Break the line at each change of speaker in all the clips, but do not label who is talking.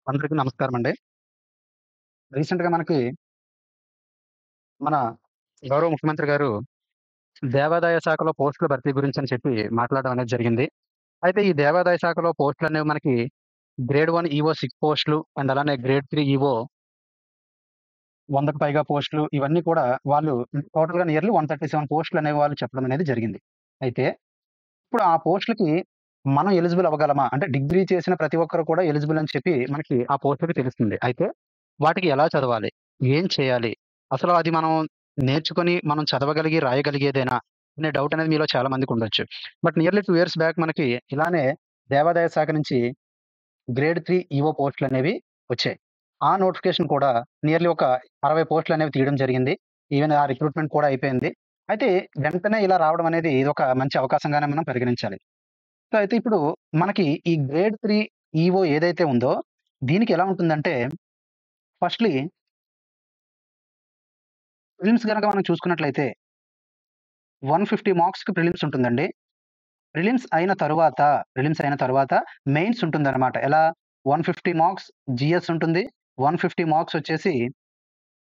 అందరికీ నమస్కారమండి. రీసెంట్‌గా మనకి మన గౌరవ ముఖ్యమంత్రి గారు దేవాదాయ శాఖలో పోస్టుల భర్తీ గురించని చెప్పి మాట్లాడడం అనేది జరిగింది. అయితే ఈ దేవాదాయ శాఖలో పోస్టులనేవి మనకి గ్రేడ్ 1 ఈవో 6 పోస్టులు అండ్ అలానే గ్రేడ్ 3 ఈవో 100కి పైగా పోస్టులు ఇవన్నీ కూడా వాళ్ళు టోటల్‌గా నియర్లీ 137 పోస్టులనేవి వాళ్ళు చెప్పడం అనేది జరిగింది. అయితే ఇప్పుడు ఆ పోస్టులకి మనం ఎలిజిబుల్ అవ్వగలమా? అంటే డిగ్రీ చేసిన ప్రతి ఒక్కరు కూడా ఎలిజిబుల్ అని చెప్పి మనకి ఆ పోస్టులకి తెలుస్తుంది. అయితే వాటికి ఎలా చదవాలి? ఏం చేయాలి? అసలు అది మనం నేర్చుకొని మనం చదవగలిగి, రాయగలిగేదేనా? అనే డౌట్ అనేది మీలో చాలా మందికుండొచ్చు. బట్ నియర్లీ 2 ఇయర్స్ బ్యాక్ మనకి ఇలానే దేవాదాయ శాఖ నుంచి గ్రేడ్ 3 ఈవో పోస్టులనేవి వచ్చాయి. ఆ నోటిఫికేషన్ కూడా నియర్లీ ఒక 60 పోస్టులనేవి తీయడం జరిగింది. ఈవెన్ ఆ రిక్రూట్‌మెంట్ కూడా అయిపోయింది. అయితే వెంటనే ఇలా రావడం అనేది ఇదొక మంచి అవకాశంగానే మనం పరిగణించాలి. సో, అయితే ఇప్పుడు మనకి ఈ గ్రేడ్ 3 ఈవో ఏదైతే ఉందో దీనికి ఎలా ఉంటుందంటే ఫస్ట్‌లీ ప్రిలిమ్స్ గనక మనం చూసుకున్నట్లయితే 150 మార్క్స్‌కి ప్రిలిమ్స్ ఉంటుందండి. ప్రిలిమ్స్ అయిన తరువాత మెయిన్స్ ఉంటుందన్నమాట. ఎలా 150 మార్క్స్ జీఎస్ ఉంటుంది. 150 మార్క్స్ వచ్చేసి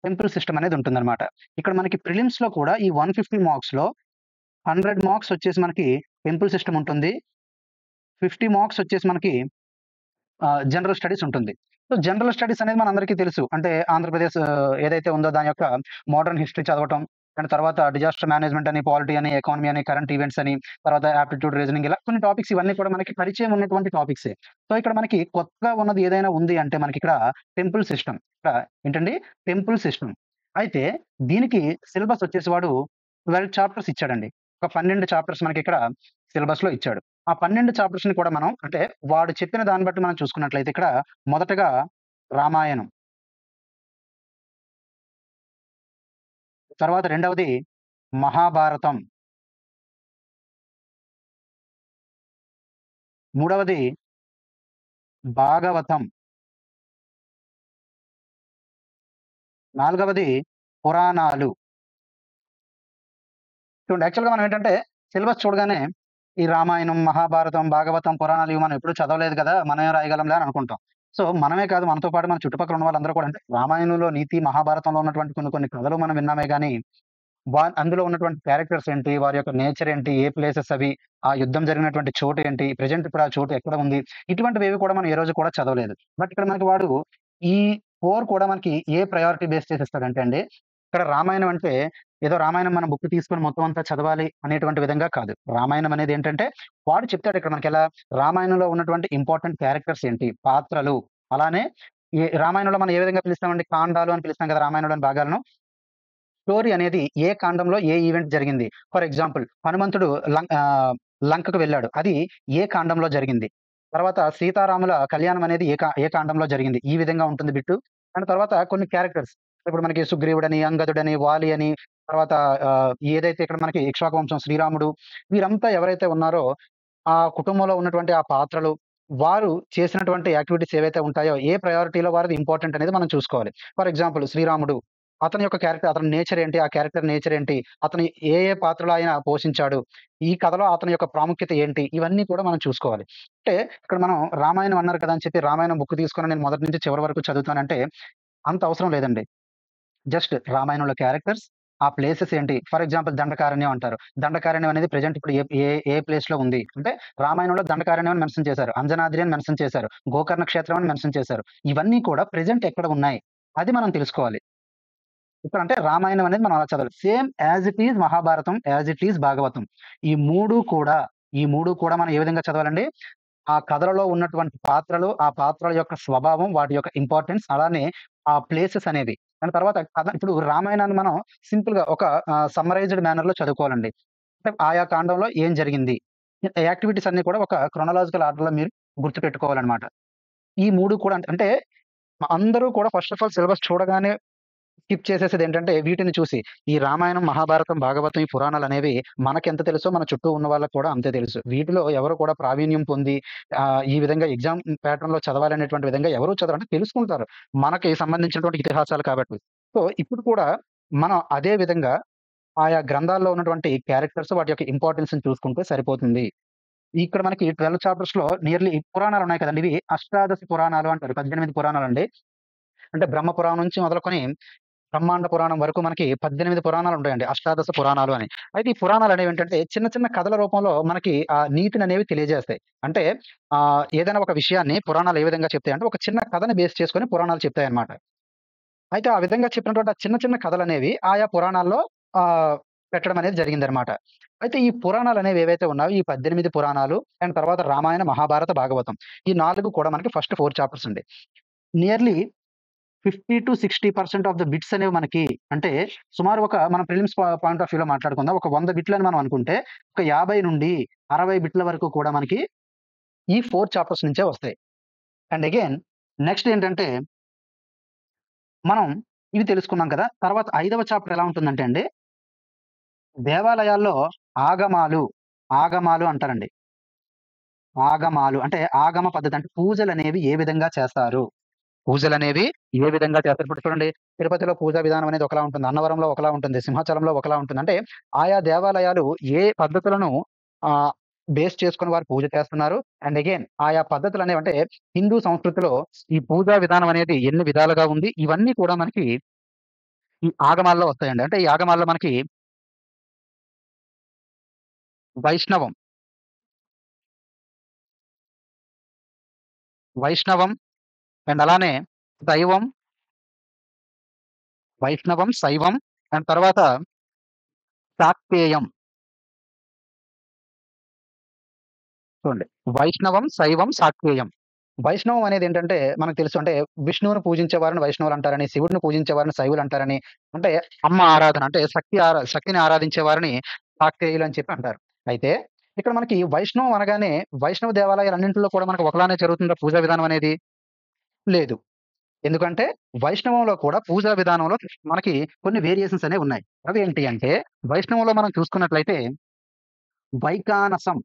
టెంపుల్ సిస్టమ్ అనేది ఉంటుందన్నమాట. ఇక్కడ మనకి ప్రిలిమ్స్‌లో కూడా ఈ 150 మార్క్స్‌లో 100 మార్క్స్ వచ్చేసి మనకి టెంపుల్ సిస్టమ్ ఉంటుంది. 50 మార్క్స్ వచ్చేసి మనకి జనరల్ స్టడీస్ ఉంటుంది. సో, జనరల్ స్టడీస్ అనేది మనందరికీ తెలుసు. అంటే ఆంధ్రప్రదేశ్ ఏదైతే ఉందో దాని యొక్క మోడర్న్ హిస్టరీ చదవటం, అండ్ తర్వాత డిజాస్టర్ మేనేజ్మెంట్ అని, పాలిటీ అని, ఎకానమీ అని, కరెంట్ ఈవెంట్స్ అని, తర్వాత యాప్టిట్యూడ్ రీజనింగ్ ఇలా కొన్ని టాపిక్స్ ఇవన్నీ కూడా మనకి పరిచయం ఉన్నటువంటి టాపిక్సే. సో, ఇక్కడ మనకి కొత్తగా ఉన్నది ఏదైనా ఉంది అంటే మనకిక్కడ టెంపుల్ సిస్టమ్. ఇక్కడ ఏంటండి టెంపుల్ సిస్టమ్. అయితే దీనికి సిలబస్ వచ్చేసి వాడు 12 చాప్టర్స్ ఇచ్చాడండి. ఒక 12 చాప్టర్స్ మనకిక్కడ సిలబస్‌లో ఇచ్చాడు. ఆ 12 చాప్టర్స్‌ని కూడా మనం అంటే వాడు చెప్పిన దాన్ని బట్టి మనం చూసుకున్నట్లయితే ఇక్కడ మొదటగా రామాయణం, తర్వాత రెండవది మహాభారతం, మూడవది భాగవతం, నాలుగవది పురాణాలు. చూడండి యాక్చువల్‌గా మనం ఏంటంటే సిలబస్ చూడగానే ఈ రామాయణం, మహాభారతం, భాగవతం, పురాణాలు ఇవి మనం ఎప్పుడు చదవలేదు కదా! మనమేం రాయగలంలే అని అనుకుంటాం. సో, మనమే కాదు మనతో పాటు మన చుట్టుపక్కల ఉన్న వాళ్ళందరూ కూడా అంటే రామాయణంలో నీతి, మహాభారతంలో ఉన్నటువంటి కొన్ని కొన్ని కథలు మనం విన్నామే గాని అందులో ఉన్నటువంటి క్యారెక్టర్స్ ఏంటి? వారి యొక్క నేచర్ ఏంటి? ఏ ప్లేసెస్ అవి? ఆ యుద్ధం జరిగినటువంటి చోటు ఏంటి? ప్రెజెంట్ ఇప్పుడు ఆ చోటు ఎక్కడ ఉంది? ఇటువంటివేవి కూడా మనం ఏ రోజు కూడా చదవలేదు. బట్ ఇక్కడ మనకి వాడు ఈ 4 కూడా మనకి ఏ ప్రయారిటీ బేస్ చేసి ఇస్తాడంటే అండి, ఇక్కడ రామాయణం అంటే ఏదో రామాయణం మనం బుక్ తీసుకొని మొత్తం అంతా చదవాలి అనేటువంటి విధంగా కాదు. రామాయణం అనేది ఏంటంటే వాడు చెప్తాడు ఇక్కడ మనకెలా రామాయణంలో ఉన్నటువంటి ఇంపార్టెంట్ క్యారెక్టర్స్ ఏంటి? పాత్రలు అలానే రామాయణంలో మనం ఏ విధంగా పిలుస్తామండి? కాండాలు అని పిలుస్తాం కదా! రామాయణంలోని భాగాలను. స్టోరీ అనేది ఏ కాండంలో ఏ ఈవెంట్ జరిగింది. ఫర్ ఎగ్జాంపుల్ హనుమంతుడు లంకకు వెళ్ళాడు. అది ఏ కాండంలో జరిగింది. తర్వాత సీతారాముల కళ్యాణం అనేది ఏ కాండంలో జరిగింది. ఈ విధంగా ఉంటుంది బిట్టు. అండ్ తర్వాత కొన్ని క్యారెక్టర్స్ ఇప్పుడు మనకి సుగ్రీవుడని, అంగదుడని, వాలి అని తర్వాత ఏదైతే ఇక్కడ మనకి ఇక్ష్వాకు వంశం శ్రీరాముడు వీరంతా ఎవరైతే ఉన్నారో ఆ కుటుంబంలో ఉన్నటువంటి ఆ పాత్రలు, వారు చేసినటువంటి యాక్టివిటీస్ ఏవైతే ఉంటాయో ఏ ప్రయారిటీలో వారిది ఇంపార్టెంట్ అనేది మనం చూసుకోవాలి. ఫర్ ఎగ్జాంపుల్ శ్రీరాముడు అతని యొక్క క్యారెక్టర్ అతని నేచర్ ఏంటి? ఆ క్యారెక్టర్ నేచర్ ఏంటి? అతను ఏ పాత్రలో ఆయన పోషించాడు? ఈ కథలో అతని యొక్క ప్రాముఖ్యత ఏంటి? ఇవన్నీ కూడా మనం చూసుకోవాలి. అంటే ఇక్కడ మనం రామాయణం అన్నారు కదా! అని చెప్పి రామాయణం బుక్ తీసుకొని నేను మొదటి నుంచి చివరి వరకు చదువుతానంటే అంత అవసరం లేదండి. జస్ట్ రామాయణంలో క్యారెక్టర్స్, ఆ ప్లేసెస్ ఏంటి? ఫర్ ఎగ్జాంపుల్ దండకారణ్యం అంటారు. దండకారణ్యం అనేది ప్రెజెంట్ ఇప్పుడు ఏ ఏ ఏ ప్లేస్‌లో ఉంది? అంటే రామాయణంలో దండకారణ్యం అని మెన్షన్ చేశారు. అంజనాద్రి అని మెన్షన్ చేశారు. గోకర్ణ క్షేత్రం అని మెన్షన్ చేశారు. ఇవన్నీ కూడా ప్రెజెంట్ ఎక్కడ ఉన్నాయి? అది మనం తెలుసుకోవాలి. ఇక్కడ అంటే రామాయణం అనేది మనం అలా చదవాలి. Same as it is Mahabharatam, as it is Bhagavatam. ఈ 3 కూడా, ఈ 3 కూడా మనం ఏ విధంగా చదవాలండి? ఆ కథలలో ఉన్నటువంటి పాత్రలు, ఆ పాత్రల యొక్క స్వభావం, వాటి యొక్క ఇంపార్టెన్స్ అలానే ఆ ప్లేసెస్ అనేవి. దాని తర్వాత కథ ఇప్పుడు రామాయణాన్ని మనం సింపుల్‌గా ఒక సమ్మరైజ్డ్ మేనర్‌లో చదువుకోవాలండి. అంటే ఆయా కాండంలో ఏం జరిగింది? యాక్టివిటీస్ అన్నీ కూడా ఒక క్రోనలాజికల్ ఆర్డర్‌లో మీరు గుర్తుపెట్టుకోవాలనమాట. ఈ 3 కూడా అంటే అందరూ కూడా ఫస్ట్ ఆఫ్ ఆల్ సిలబస్ చూడగానే స్కిప్ చేసేసేదేంటంటే వీటిని చూసి. ఈ రామాయణం, మహాభారతం, భాగవతం, ఈ పురాణాలనేవి మనకెంత తెలుసో మన చుట్టూ ఉన్న వాళ్ళకి కూడా అంతే తెలుసు. వీటిలో ఎవరు కూడా ప్రావీణ్యం పొంది ఈ విధంగా ఎగ్జామ్ ప్యాటర్న్‌లో చదవాలనేటువంటి విధంగా ఎవరు చదవరు. అంటే తెలుసుకుంటారు. మనకి సంబంధించినటువంటి ఇతిహాసాలు కాబట్టి. సో, ఇప్పుడు కూడా మనం అదే విధంగా ఆయా గ్రంథాల్లో ఉన్నటువంటి క్యారెక్టర్స్ వాటి యొక్క ఇంపార్టెన్స్‌ని చూసుకుంటే సరిపోతుంది. ఇక్కడ మనకి 12 చాప్టర్స్‌లో నియర్లీ పురాణాలున్నాయి కదండీ! ఇవి అష్టాదశ పురాణాలు అంటారు. 18 పురాణాలండి. అంటే బ్రహ్మ పురాణం నుంచి మొదలుకొని బ్రహ్మాండ పురాణం వరకు మనకి 18 పురాణాలుంటాయండి. అష్టాదశ పురాణాలు అని. అయితే ఈ పురాణాలనేవేంటంటే చిన్న చిన్న కథల రూపంలో మనకి ఆ నీతిననేవి తెలియజేస్తాయి. అంటే ఏదైనా ఒక విషయాన్ని పురాణాలు ఏ విధంగా చెప్తాయంటే ఒక చిన్న కథని బేస్ చేసుకొని పురాణాలు చెప్తాయన్నమాట. అయితే ఆ విధంగా చెప్పినటువంటి ఆ చిన్న చిన్న కథలనేవి ఆయా పురాణాల్లో ఆహ్, పెట్టడం అనేది జరిగిందనమాట. అయితే ఈ పురాణాలనేవి ఏవైతే ఉన్నాయో ఈ 18 పురాణాలు అండ్ తర్వాత రామాయణ, మహాభారత, భాగవతం. ఈ 4 కూడా మనకి ఫస్ట్ 4 చాప్టర్స్ అండి. నియర్లీ 50-60% ఆఫ్ ద బిట్స్ అనేవి మనకి అంటే సుమారు ఒక మనం ప్రిలిమ్స్ పాయింట్ ఆఫ్ వ్యూలో మాట్లాడుకుందాం. ఒక 100 బిట్లని మనం అనుకుంటే ఒక 50-60 బిట్ల వరకు కూడా మనకి ఈ 4 చాప్టర్స్ నుంచే వస్తాయి. అండ్ అగైన్ నెక్స్ట్ ఏంటంటే మనం ఇవి తెలుసుకున్నాం కదా! తర్వాత 5వ చాప్టర్ ఎలా ఉంటుందంటే అండి దేవాలయాల్లో ఆగమాలు, ఆగమాలు అంటారండి. ఆగమాలు అంటే ఆగమ పద్ధతి అంటే పూజలనేవి ఏ విధంగా చేస్తారు? పూజలనేవి ఏ విధంగా చేస్తారు? ఇప్పుడు చూడండి తిరుపతిలో పూజా విధానం అనేది ఒకలా ఉంటుంది. అన్నవరంలో ఒకలా ఉంటుంది. సింహాచలంలో ఒకలా ఉంటుంది. అంటే ఆయా దేవాలయాలు ఏ పద్ధతులను ఆహ్, బేస్ చేసుకొని వారు పూజ చేస్తున్నారు. అండ్ అగైన్ ఆయా పద్ధతులనేవి అంటే హిందూ సంస్కృతిలో ఈ పూజా విధానం అనేది ఎన్ని విధాలుగా ఉంది. ఇవన్నీ కూడా మనకి ఈ ఆగమాల్లో వస్తాయండి. అంటే ఈ ఆగమాల్లో మనకి వైష్ణవం, వైష్ణవం అండ్ అలానే శైవం, వైష్ణవం, శైవం అండ్ తర్వాత శాక్తేయం. చూడండి. వైష్ణవం, శైవం, శాక్తేయం. వైష్ణవం అనేదేంటంటే మనకు తెలుసు. అంటే విష్ణువుని పూజించే వారిని వైష్ణవులంటారని, శివుడిని పూజించే వారిని శైవులంటారని, అంటే అమ్మ ఆరాధన అంటే శక్తిని ఆరాధించే వారిని శాక్తేయులు అని చెప్పి అంటారు. అయితే ఇక్కడ మనకి వైష్ణవం అనగానే వైష్ణవ దేవాలయాలన్నింటిలో కూడా మనకు ఒకలానే జరుగుతుందా పూజా విధానం అనేది? లేదు. ఎందుకంటే వైష్ణవంలో కూడా పూజా విధానంలో మనకి కొన్ని వేరియేషన్స్ అనేవి ఉన్నాయి. అవేంటి అంటే వైష్ణవంలో మనం చూసుకున్నట్లయితే వైకానసం,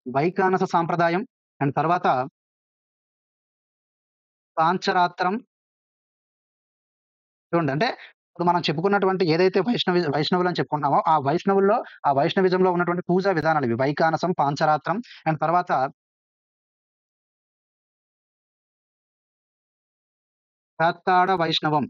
వైకానస సాంప్రదాయం అండ్ తర్వాత పాంచరాత్రం చూడండి. అంటే ఇప్పుడు మనం చెప్పుకున్నటువంటి ఏదైతే వైష్ణవులని చెప్పుకుంటున్నామో, ఆ వైష్ణవిజంలో ఉన్నటువంటి పూజా విధానాలు ఇవి. వైకానసం, పాంచరాత్రం అండ్ తర్వాత శాక్తాడ వైష్ణవం.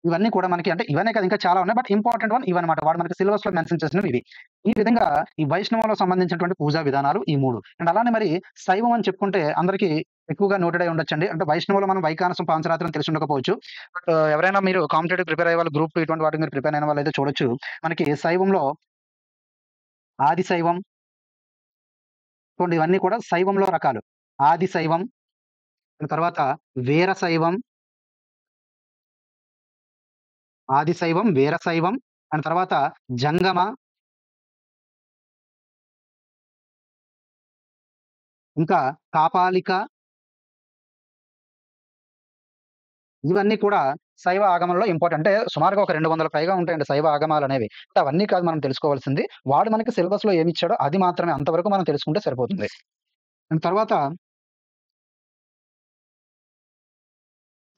ఇవన్నీ కూడా మనకి అంటే ఇవన్నీ కాదు ఇంకా చాలా ఉన్నాయి. బట్ ఇంపార్టెంట్ వన్ ఇవన్నమాట. వాడు మనకి సిలబస్‌లో మెన్షన్ చేసినవి ఇవి. ఈ విధంగా ఈ వైష్ణవంలో సంబంధించినటువంటి పూజా విధానాలు ఈ 3. అండ్ అలానే మరి శైవం అని చెప్పుకుంటే అందరికి ఎక్కువగా నోటెడ్ అయి ఉండొచ్చండి. అంటే వైష్ణవంలో మనం వైఖానసం, పాంచరాత్రం తెలిసి ఉండకపోవచ్చు. బట్ ఎవరైనా మీరు కాంపిటేటివ్ ప్రిపేర్ అయ్యే వాళ్ళు గ్రూప్ 2 ఇటువంటి వాటికి మీరు ప్రిపేర్ అయిన వాళ్ళైతే చూడొచ్చు. మనకి శైవంలో ఆది శైవం చూడండి ఇవన్నీ కూడా శైవంలో రకాలు. ఆది శైవం, తర్వాత వీర శైవం, ఆది శైవం, వీర శైవం అండ్ తర్వాత జంగమ, ఇంకా కాపాలిక ఇవన్నీ కూడా శైవ ఆగమంలో ఇంపార్టెంట్. అంటే సుమారుగా ఒక 200 పైగా ఉంటాయండి శైవ ఆగమాలనేవి. అంటే అవన్నీ కాదు మనం తెలుసుకోవాల్సింది. వాడు మనకి సిలబస్‌లో ఏమిచ్చాడో అది మాత్రమే. అంతవరకు మనం తెలుసుకుంటే సరిపోతుంది. అండ్ తర్వాత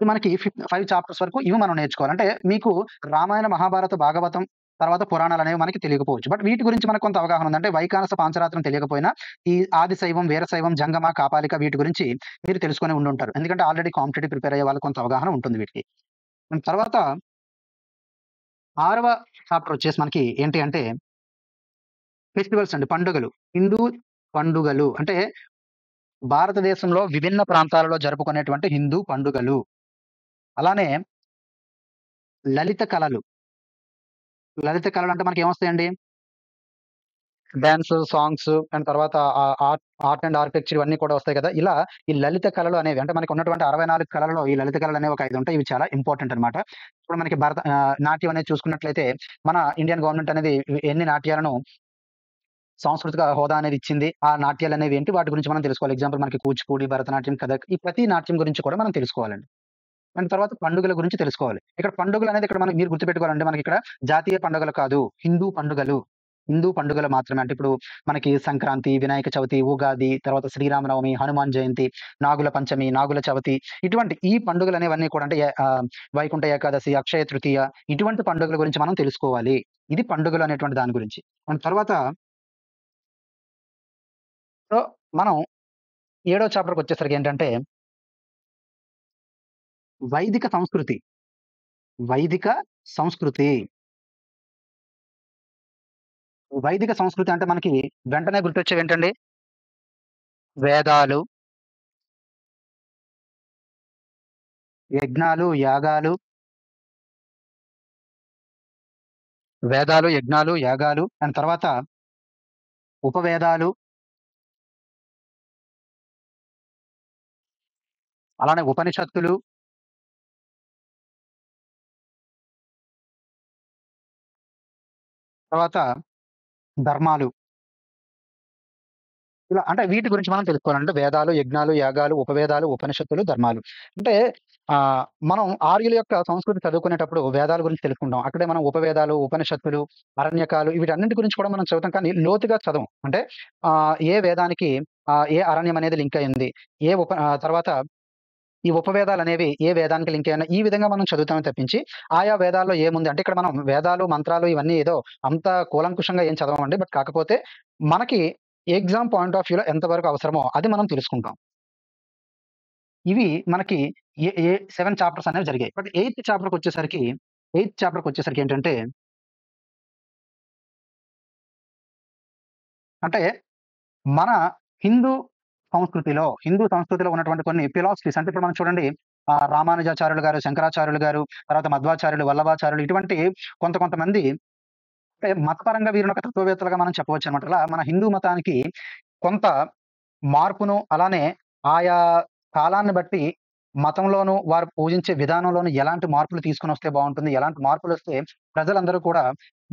మనకి 5 చాప్టర్స్ వరకు ఇవి మనం నేర్చుకోవాలి. అంటే మీకు రామాయణ, మహాభారత, భాగవతం తర్వాత పురాణాలనేవి మనకి తెలియకపోవచ్చు. బట్ వీటి గురించి మనకు కొంత అవగాహన ఉంది. అంటే వైఖానస పాంచరాత్రం తెలియకపోయినా ఈ ఆది శైవం, వీర శైవం, జంగమ, కాపాలిక వీటి గురించి మీరు తెలుసుకొని ఉండుంటారు. ఎందుకంటే ఆల్రెడీ కాంపిటీటివ్ ప్రిపేర్ అయ్యే వాళ్ళకి కొంత అవగాహన ఉంటుంది వీటికి. తర్వాత 6వ చాప్టర్ వచ్చేసి మనకి ఏంటి అంటే ఫెస్టివల్స్ అండి. పండుగలు. హిందూ పండుగలు. అంటే భారతదేశంలో విభిన్న ప్రాంతాలలో జరుపుకునేటువంటి హిందూ పండుగలు. అలానే లలిత కళలు. లలిత కళలు అంటే మనకేమొస్తాయండి? డాన్స్, సాంగ్స్ అండ్ తర్వాత ఆర్ట్ అండ్ ఆర్కిటెక్చర్ ఇవన్నీ కూడా వస్తాయి కదా! ఇలా ఈ లలిత కళలు అనేవి అంటే మనకున్నటువంటి 64 కళలలో ఈ లలిత కళలనేవి ఒక 5 ఉంటాయి. ఇవి చాలా ఇంపార్టెంట్ అన్నమాట. ఇప్పుడు మనకి నాట్యం అనేది చూసుకున్నట్లయితే మన ఇండియన్ గవర్నమెంట్ అనేది ఎన్ని నాట్యాలను సాంస్కృతిక హోదా అనేది ఇచ్చింది. ఆ నాట్యాలనేవి ఏంటి? వాటి గురించి మనం తెలుసుకోవాలి. ఎగ్జాంపుల్ మనకి కూచిపూడి, భరతనాట్యం, కథక్ ఈ ప్రతి నాట్యం గురించి కూడా మనం తెలుసుకోవాలండి. అండ్ తర్వాత పండుగల గురించి తెలుసుకోవాలి. ఇక్కడ పండుగలనేది ఇక్కడ మీరు గుర్తుపెట్టుకోవాలండి. మనకిక్కడ జాతీయ పండుగలు కాదు. హిందూ పండుగలు. హిందూ పండుగలు మాత్రమే. అంటే ఇప్పుడు మనకి సంక్రాంతి, వినాయక చవితి, ఉగాది, తర్వాత శ్రీరామనవమి, హనుమాన్ జయంతి, నాగుల పంచమి, నాగుల చవితి ఇటువంటి ఈ పండుగలనేవన్నీ కూడా అంటే వైకుంఠ ఏకాదశి, అక్షయ తృతీయ ఇటువంటి పండుగల గురించి మనం తెలుసుకోవాలి. ఇది పండుగలు అనేటువంటి దాని గురించి. తర్వాత సో, మనం ఏడో చాప్టర్‌కొచ్చేసరికేంటంటే వైదిక సంస్కృతి. వైదిక సంస్కృతి. వైదిక సంస్కృతి అంటే మనకి వెంటనే గుర్తొచ్చేవేంటండి? వేదాలు, యజ్ఞాలు, యాగాలు, వేదాలు, యజ్ఞాలు, యాగాలు అండ్ తర్వాత ఉపవేదాలు, అలానే ఉపనిషత్తులు, తర్వాత ధర్మాలు. ఇలా అంటే వీటి గురించి మనం తెలుసుకోవాలి. అంటే వేదాలు, యజ్ఞాలు, యాగాలు, ఉపవేదాలు, ఉపనిషత్తులు, ధర్మాలు. అంటే మనం ఆర్యుల యొక్క సంస్కృతి చదువుకునేటప్పుడు వేదాల గురించి తెలుసుకుంటాం. అక్కడే మనం ఉపవేదాలు, ఉపనిషత్తులు, అరణ్యకాలు వీటన్నిటి గురించి కూడా మనం చదువుతాం. కానీ లోతుగా చదవం. అంటే ఏ వేదానికి ఏ అరణ్యం అనేది లింక్ అయింది. తర్వాత ఈ ఉపవేదాలనేవి ఏ వేదానికి లింక్ అయ్యాయి ఈ విధంగా మనం చదువుతామే తప్పించి, ఆయా వేదాల్లో ఏముంది అంటే ఇక్కడ మనం వేదాలు, మంత్రాలు ఇవన్నీ ఏదో అంత కూలంకుషంగా ఏం చదవమండి. బట్ కాకపోతే మనకి ఎగ్జామ్ పాయింట్ ఆఫ్ వ్యూలో ఎంత వరకు అవసరమో అది మనం తెలుసుకుంటాం. ఇవి మనకి ఏ ఏ 7 చాప్టర్స్ అనేవి జరిగాయి. బట్ ఎయిత్ చాప్టర్‌కొచ్చేసరికి ఏంటంటే, అంటే మన హిందూ హిందూ సంస్కృతిలో ఉన్నటువంటి కొన్ని ఫిలాసఫీస్ అంటే ఇప్పుడు మనం చూడండి రామానుజాచార్యులు గారు, శంకరాచార్యులు గారు, తర్వాత మధ్వాచార్యులు, వల్లభాచార్యులు ఇటువంటి కొంతమంది అంటే మతపరంగా వీరిని ఒక తత్వవేత్తలుగా మనం చెప్పవచ్చనమాట. అలా మన హిందూ మతానికి కొంత మార్పును అలానే ఆయా కాలాన్ని బట్టి మతంలోను, వారు పూజించే విధానంలోను ఎలాంటి మార్పులు తీసుకొనొస్తే బావుంటుంది, ఎలాంటి మార్పులొస్తే ప్రజలందరూ కూడా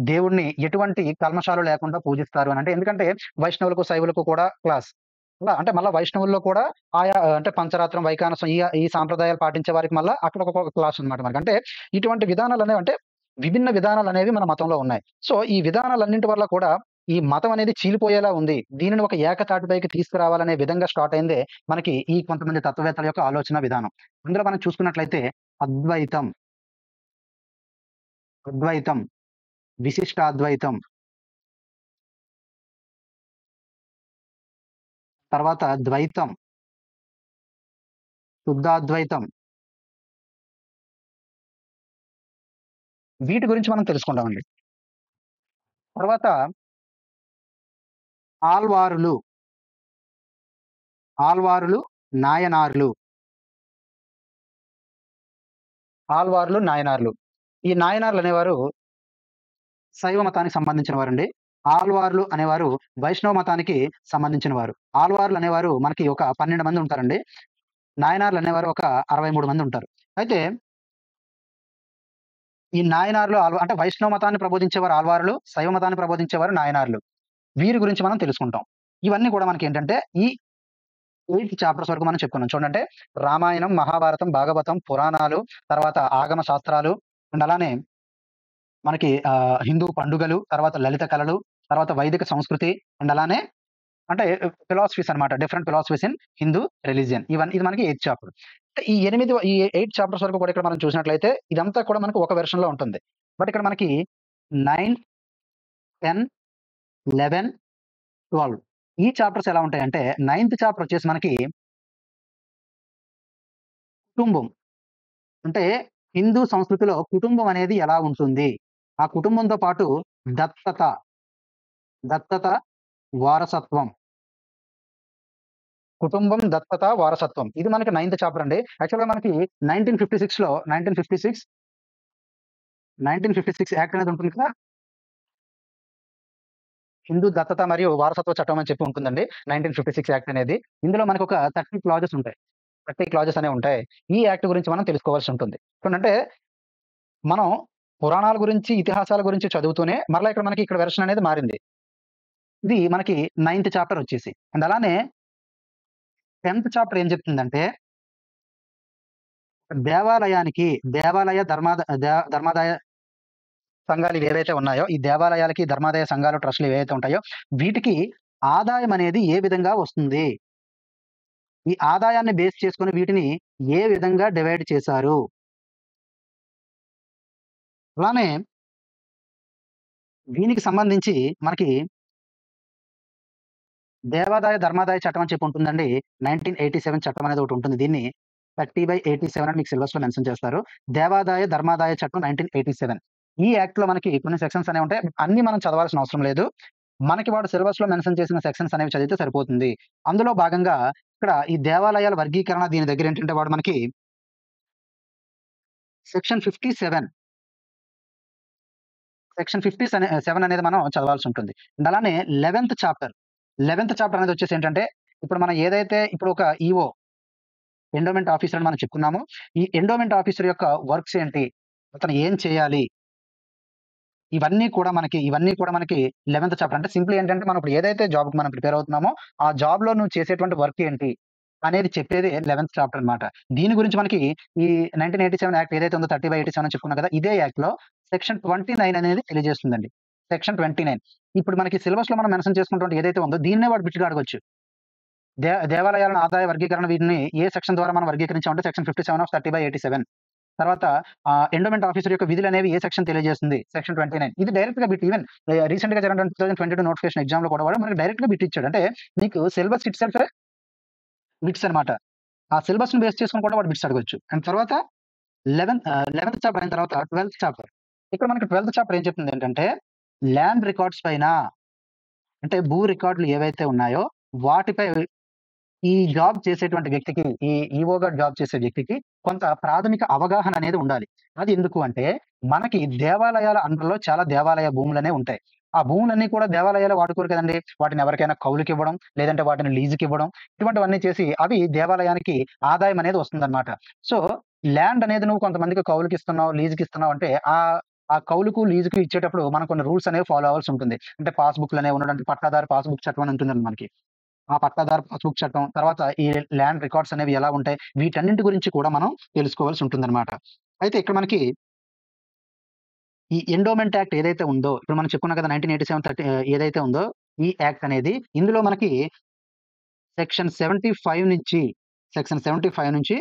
దేవుడిని ఎటువంటి కల్మషాలు లేకుండా పూజిస్తారు అనంటే ఎందుకంటే వైష్ణవులకు, శైవులకు కూడా క్లాస్. అలా అంటే మళ్ళా వైష్ణవుల్లో కూడా ఆయా అంటే పంచరాత్రం, వైఖానసం ఈ సాంప్రదాయాలు పాటించే వారికి మళ్ళా అక్కడ ఒక క్లాస్ అన్నమాట మనకి. అంటే ఇటువంటి విధానాలనేవి అంటే విభిన్న విధానాలనేవి మన మతంలో ఉన్నాయి. సో, ఈ విధానాలన్నింటి వల్ల కూడా ఈ మతం అనేది చీలిపోయేలా ఉంది. దీనిని ఒక ఏకతాటిపైకి తీసుకురావాలనే విధంగా స్టార్ట్ అయిందే మనకి ఈ కొంతమంది తత్వవేత్తల యొక్క ఆలోచన విధానం. అందులో మనం చూసుకున్నట్లయితే అద్వైతం, అద్వైతం, విశిష్టాద్వైతం, తర్వాత ద్వైతం, శుద్ధాద్వైతం వీటి గురించి మనం తెలుసుకుందామండి. తర్వాత ఆల్వారులు, ఆల్వారులు, నాయనార్లు, ఆల్వార్లు, నాయనార్లు. ఈ నాయనార్లనేవారు శైవ మతానికి సంబంధించిన వారండి. ఆళ్వార్లు అనేవారు వైష్ణవ మతానికి సంబంధించిన వారు. ఆళ్వార్లు అనేవారు మనకి ఒక 12 మంది ఉంటారండి. నాయనార్లు అనేవారు ఒక 63 మంది ఉంటారు. అయితే ఈ నాయనార్లు, అంటే వైష్ణవ మతాన్ని ప్రబోధించేవారు ఆళ్వారులు, శైవ మతాన్ని ప్రబోధించేవారు నాయనార్లు. వీరి గురించి మనం తెలుసుకుంటాం. ఇవన్నీ కూడా మనకేంటంటే ఈ 8 చాప్టర్స్ వరకు మనం చెప్పుకున్నాం. చూడండి రామాయణం, మహాభారతం, భాగవతం, పురాణాలు, తర్వాత ఆగమ శాస్త్రాలు అండ్ అలానే మనకి హిందూ పండుగలు, తర్వాత లలిత కళలు, తర్వాత వైదిక సంస్కృతి అండ్ అలానే అంటే ఫిలాసఫీస్ అన్నమాట. Different philosophies in Hindu religion. ఇది మనకి ఎయిత్ చాప్టర్. అంటే ఈ 8 చాప్టర్స్ వరకు కూడా ఇక్కడ మనం చూసినట్లయితే ఇదంతా కూడా మనకు ఒక వెర్షన్‌లో ఉంటుంది. బట్ ఇక్కడ మనకి 9, 10, 11, 12 ఈ చాప్టర్స్ ఎలా ఉంటాయంటే నైన్త్ చాప్టర్ వచ్చేసి మనకి కుటుంబం. అంటే హిందూ సంస్కృతిలో కుటుంబం అనేది ఎలా ఉంటుంది? ఆ కుటుంబంతో పాటు దత్తత, దత్తత, వారసత్వం. కుటుంబం, దత్తత, వారసత్వం. ఇది మనకి నైన్త్ చాప్టర్ అండి. యాక్చువల్‌గా మనకి 1956 యాక్ట్ అనేది ఉంటుంది కదా! హిందూ దత్తత మరియు వారసత్వ చట్టం అని చెప్పి ఉంటుందండి. 1956 యాక్ట్ అనేది. ఇందులో మనకొక 30 క్లాజెస్ ఉంటాయి. 30 క్లాజెస్ అనేవి ఉంటాయి. ఈ యాక్ట్ గురించి మనం తెలుసుకోవాల్సి ఉంటుంది. అంటే మనం పురాణాల గురించి, ఇతిహాసాల గురించి చదువుతూనే మరలా ఇక్కడ వెర్షన్ అనేది మారింది. ఇది మనకి నైన్త్ చాప్టర్ వచ్చేసి. అండ్ అలానే 10థ్ చాప్టర్ ఏం చెప్తుందంటే దేవాలయానికి దేవాలయ ధర్మాదాయ సంఘాలు ఇవేవైతే ఉన్నాయో, ఈ దేవాలయాలకి, ధర్మాదాయ సంఘాలు, ట్రస్టులు ఏవైతే ఉంటాయో, వీటికి ఆదాయం అనేది ఏ విధంగా వస్తుంది? ఈ ఆదాయాన్ని బేస్ చేసుకొని వీటిని ఏ విధంగా డివైడ్ చేశారు? అలానే దీనికి సంబంధించి మనకి దేవాదాయ, ధర్మాదాయ చట్టం అని చెప్పి ఉంటుందండి. 1987 చట్టం అనేది ఒకటుంటుంది. దీన్ని 30/87 అని మీకు సిలబస్‌లో మెన్షన్ చేస్తారు. దేవాదాయ, ధర్మాదాయ చట్టం 1987. ఈ యాక్ట్‌లో మనకి కొన్ని సెక్షన్స్ అనేవి ఉంటాయి. అన్నీ మనం చదవాల్సిన అవసరం లేదు. మనకి వాడు సిలబస్‌లో మెన్షన్ చేసిన సెక్షన్స్ అనేవి చదివితే సరిపోతుంది. అందులో భాగంగా ఇక్కడ ఈ దేవాలయాల వర్గీకరణ దీని దగ్గరేంటంటే వాడు మనకి సెక్షన్ 57 సెక్షన్ 57 అనేది మనం చదవాల్సుంటుంది. అండ్ అలానే 11థ్ చాప్టర్, 11థ్ చాప్టర్ అనేదొచ్చేసి ఏంటంటే, ఇప్పుడు మనం ఏదైతే ఇప్పుడు ఒక ఈఓ ఎండోమెంట్ ఆఫీసర్ అని మనం చెప్పుకున్నామో, ఈ ఎండోమెంట్ ఆఫీసర్ యొక్క వర్క్స్ ఏంటి? అతను ఏం చేయాలి? ఇవన్నీ కూడా మనకి 11థ్ చాప్టర్. అంటే సింపుల్ ఏంటంటే, మనం ఇప్పుడు ఏదైతే జాబ్‌కి మనం ప్రిపేర్ అవుతున్నామో, ఆ జాబ్‌లో నువ్వు చేసేటువంటి వర్క్ ఏంటి? అనేది చెప్పేది 11థ్ చాప్టర్ అన్నమాట. దీని గురించి మనకి ఈ 1987 యాక్ట్ ఏదైతే ఉందో 30/87 అని చెప్పుకున్నాం కదా! ఇదే యాక్ట్‌లో సెక్షన్ 29 అనేది తెలియజేస్తుందండి. సెక్షన్ 29. ఇప్పుడు మనకి సిలబస్‌లో మనం మెన్షన్ చేసుకున్నటువంటి ఏదైతే ఉందో దీన్నే వాడు బిట్‌గా అడగొచ్చు. దేవాలయాలను ఆదాయ వర్గీకరణ వీటిని ఏ సెక్షన్ ద్వారా మనం వర్గీకరించామంటే సెక్షన్ 57 ఆఫ్ 30/87. తర్వాత ఎండోమెంట్ ఆఫీసర్ యొక్క విధులనేవి ఏ సెక్షన్ తెలియజేస్తుంది? సెక్షన్ 29. ఇది డైరెక్ట్‌గా బిట్ ఈవెన్ రీసెంట్‌గా జరిగినటువంటి 2022 నోటిఫికేషన్ ఎగ్జామ్‌లో కూడా వాడు మనకి డైరెక్ట్‌గా బిట్ ఇచ్చాడు. అంటే నీకు సిలబస్ ఇట్ సెల్ఫే బిట్స్ అన్నమాట. ఆ సిలబస్‌ని బేస్ చేసుకొని కూడా వాడు బిట్స్ అడగొచ్చు. అండ్ తర్వాత 11థ్ చాప్టర్ అయిన తర్వాత 12థ్ చాప్టర్. ఇక్కడ మనకి 12థ్ చాప్టర్ ఏం చెప్తుందేంటంటే, ల్యాండ్ రికార్డ్స్ పైన అంటే భూ రికార్డులు ఏవైతే ఉన్నాయో వాటిపై ఈ జాబ్ చేసేటువంటి వ్యక్తికి, ఈ ఈఓగా జాబ్ చేసే వ్యక్తికి కొంత ప్రాథమిక అవగాహన అనేది ఉండాలి. అది ఎందుకు అంటే, మనకి దేవాలయాల అండర్‌లో చాలా దేవాలయ భూములనేవి ఉంటాయి. ఆ భూములన్నీ కూడా దేవాలయాలే వాడుకోరు కదండీ! వాటిని ఎవరికైనా కౌలుకివ్వడం, లేదంటే వాటిని లీజుకివ్వడం, ఇటువంటివన్నీ చేసి అవి దేవాలయానికి ఆదాయం అనేది వస్తుందన్నమాట. సో, ల్యాండ్ అనేది నువ్వు కొంతమందికి కౌలుకిస్తున్నావు, లీజుకిస్తున్నావు అంటే ఆ కౌలుకు, లీజుకు ఇచ్చేటప్పుడు మనం కొన్ని రూల్స్ అనేవి ఫాలో అవ్వాల్సి ఉంటుంది. అంటే పాస్‌బుక్‌లనేవి ఉండడం, పట్టాదారు పాస్‌బుక్ చట్టం అని ఉంటుందండి మనకి. ఆ పట్టాదారు పాస్‌బుక్ చట్టం, తర్వాత ఈ ల్యాండ్ రికార్డ్స్ అనేవి ఎలా ఉంటాయి? వీటన్నింటి గురించి కూడా మనం తెలుసుకోవాల్సి ఉంటుందన్నమాట. అయితే ఇక్కడ మనకి ఈ ఎండోమెంట్ యాక్ట్ ఏదైతే ఉందో, ఇప్పుడు మనం చెప్పుకున్నాం కదా! 1987 ఏదైతే ఉందో, ఈ యాక్ట్ అనేది ఇందులో మనకి సెక్షన్ 75 నుంచి సెక్షన్ 75 నుంచి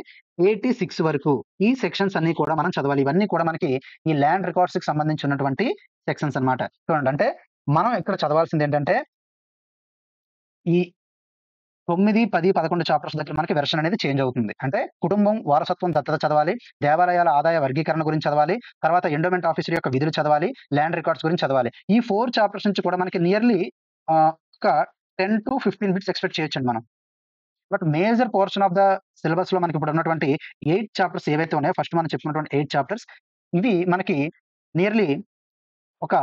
86 వరకు ఈ సెక్షన్స్ అన్నీ కూడా మనం చదవాలి. ఇవన్నీ కూడా మనకి ఈ ల్యాండ్ రికార్డ్స్‌కి సంబంధించి ఉన్నటువంటి సెక్షన్స్ అన్నమాట. చూడండి అంటే మనం ఇక్కడ చదవాల్సిందేంటంటే ఈ 9, 10, 11 చాప్టర్స్ దగ్గర మనకి వెర్షన్ అనేది చేంజ్ అవుతుంది. అంటే కుటుంబం, వారసత్వం, దత్తత చదవాలి. దేవాలయాల ఆదాయ వర్గీకరణ గురించి చదవాలి. తర్వాత ఎండోమెంట్ ఆఫీసర్ యొక్క విధులు చదవాలి. ల్యాండ్ రికార్డ్స్ గురించి చదవాలి. ఈ 4 చాప్టర్స్ నుంచి కూడా మనకి నియర్లీ ఒక 10-15 బిట్స్ ఎక్స్‌పెక్ట్ చేయొచ్చండి మనం. But major portion of the సిలబస్‌లో మనకిప్పుడు ఉన్నటువంటి 8 చాప్టర్స్ ఏవైతే ఉన్నాయో, ఫస్ట్ మనం చెప్పుకున్నటువంటి 8 చాప్టర్స్ ఇవి మనకి నియర్లీ ఒక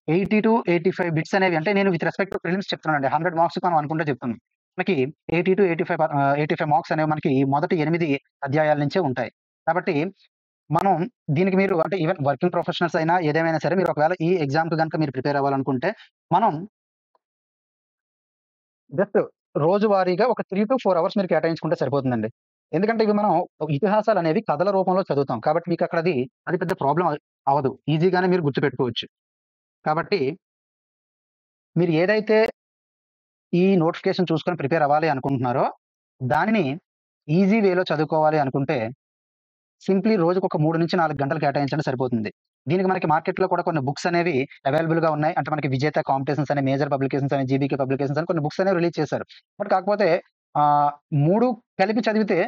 80-85 బిట్స్ అనేవి అంటే నేను విత్ రెస్పెక్ట్ టు ప్రిలిమ్స్ చెప్తున్నానండి. 100 మార్క్స్‌కి మనం అనుకుంటే చెప్తున్నాను. మనకి 80-85 మార్క్స్ అనేవి మనకి మొదటి 8 అధ్యాయాల నుంచే ఉంటాయి. కాబట్టి మనం దీనికి మీరు అంటే ఈవెన్ వర్కింగ్ ప్రొఫెషనల్స్ అయినా ఏదేమైనా సరే మీరు ఒకవేళ ఈ ఎగ్జామ్‌కి గనుక మీరు ప్రిపేర్ అవ్వాలనుకుంటే మనం జస్ట్ రోజువారీగా ఒక 3-4 అవర్స్ మీరు కేటాయించుకుంటే సరిపోతుందండి. ఎందుకంటే ఇవి మనం ఇతిహాసాలనేవి కథల రూపంలో చదువుతాం. కాబట్టి మీకక్కడ అది పెద్ద ప్రాబ్లమ్ అవ్వదు. ఈజీగానే మీరు గుర్తుపెట్టుకోవచ్చు. కాబట్టి మీరు ఏదైతే ఈ నోటిఫికేషన్ చూసుకొని ప్రిపేర్ అవ్వాలి అనుకుంటున్నారో, దానిని ఈజీ వేలో చదువుకోవాలి అనుకుంటే, సింప్లీ రోజుకొక 3-4 గంటలు కేటాయించండి సరిపోతుంది. దీనికి మనకి మార్కెట్‌లో కూడా కొన్ని బుక్స్ అనేవి అవైలబుల్‌గా ఉన్నాయి. అంటే మనకి విజేత కాంపిటీషన్స్ అని, మేజర్ పబ్లికేషన్స్ అని, జీబీకే పబ్లికేషన్స్ అని కొన్ని బుక్స్ అనేవి రిలీజ్ చేశారు. బట్ కాకపోతే 3 కలిపి చదివితే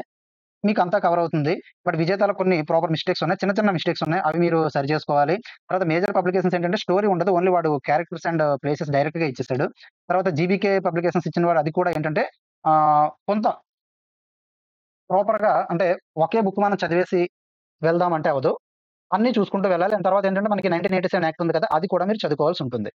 మీకంతా కవర్ అవుతుంది. బట్ విజేతలో కొన్ని ప్రాపర్ మిస్టేక్స్ ఉన్నాయి. చిన్న చిన్న మిస్టేక్స్ ఉన్నాయి. అవి మీరు సరి చేసుకోవాలి. తర్వాత మేజర్ పబ్లికేషన్స్ ఏంటంటే స్టోరీ ఉండదు. ఓన్లీ వాడు క్యారెక్టర్స్ అండ్ ప్లేసెస్ డైరెక్ట్‌గా ఇచ్చేసాడు. తర్వాత జీబీకే పబ్లికేషన్స్ ఇచ్చిన వాడు అది కూడా ఏంటంటే కొంత ప్రాపర్‌గా అంటే ఒకే బుక్ మనం చదివేసి వెళ్దాం అంటే అవ్వదు. అన్నీ చూసుకుంటూ వెళ్ళాలి. దాని తర్వాత ఏంటంటే మనకి 1987 యాక్ట్ ఉంది కదా! అది కూడా మీరు చదువుకోవాల్సి ఉంటుంది.